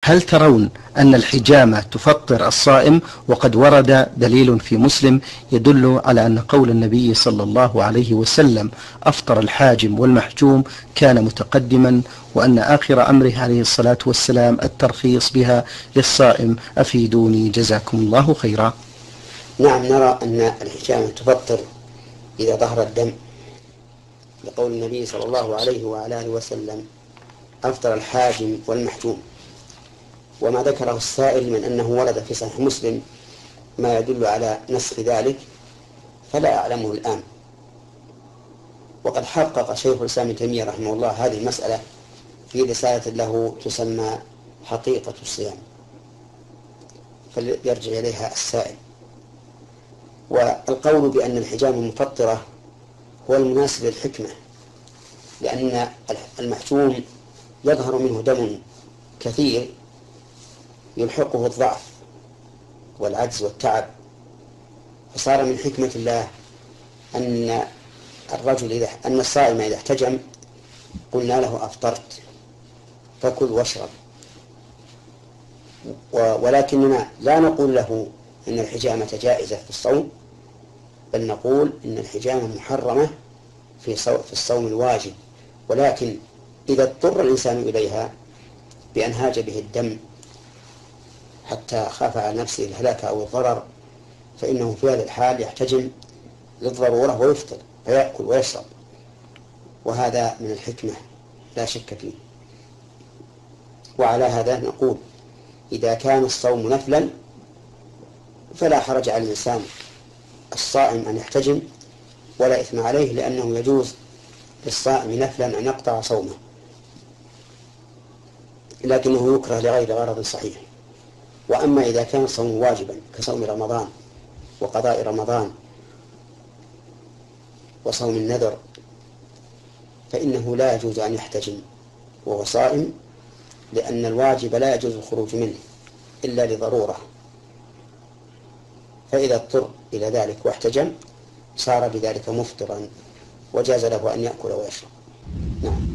هل ترون أن الحجامة تفطر الصائم؟ وقد ورد دليل في مسلم يدل على أن قول النبي صلى الله عليه وسلم أفطر الحاجم والمحجوم كان متقدما، وأن آخر أمره عليه الصلاة والسلام الترخيص بها للصائم. أفيدوني جزاكم الله خيرا. نعم، نرى أن الحجامة تفطر إذا ظهر الدم، لقول النبي صلى الله عليه وعلى آله وسلم أفطر الحاجم والمحجوم. وما ذكره السائل من أنه ورد في صحيح مسلم ما يدل على نسخ ذلك فلا أعلمه الآن. وقد حقق شيخ الإسلام ابن تيمية رحمه الله هذه المسألة في رسالة له تسمى حقيقة الصيام، فليرجع إليها السائل. والقول بأن الحجامة مفطرة هو المناسب للحكمة، لأن المحجوم يظهر منه دم كثير يلحقه الضعف والعجز والتعب، فصار من حكمة الله أن الصائم إذا احتجم قلنا له أفطرت فكل واشرب، ولكننا لا نقول له إن الحجامة جائزة في الصوم، بل نقول إن الحجامة محرمة في الصوم الواجب. ولكن إذا اضطر الإنسان إليها بأن هاج به الدم حتى خاف على نفسه الهلاك أو الضرر، فإنه في هذا الحال يحتجم للضرورة ويفطر فيأكل ويشرب، وهذا من الحكمة لا شك فيه. وعلى هذا نقول إذا كان الصوم نفلا فلا حرج على الإنسان الصائم أن يحتجم ولا إثم عليه، لأنه يجوز للصائم نفلا أن يقطع صومه، لكنه يكره لغير غرض صحيح. وأما إذا كان الصوم واجبا كصوم رمضان وقضاء رمضان وصوم النذر فإنه لا يجوز أن يحتجم وهو صائم، لأن الواجب لا يجوز الخروج منه إلا لضرورة، فإذا اضطر إلى ذلك واحتجم صار بذلك مفطرا وجاز له أن يأكل ويشرب. نعم.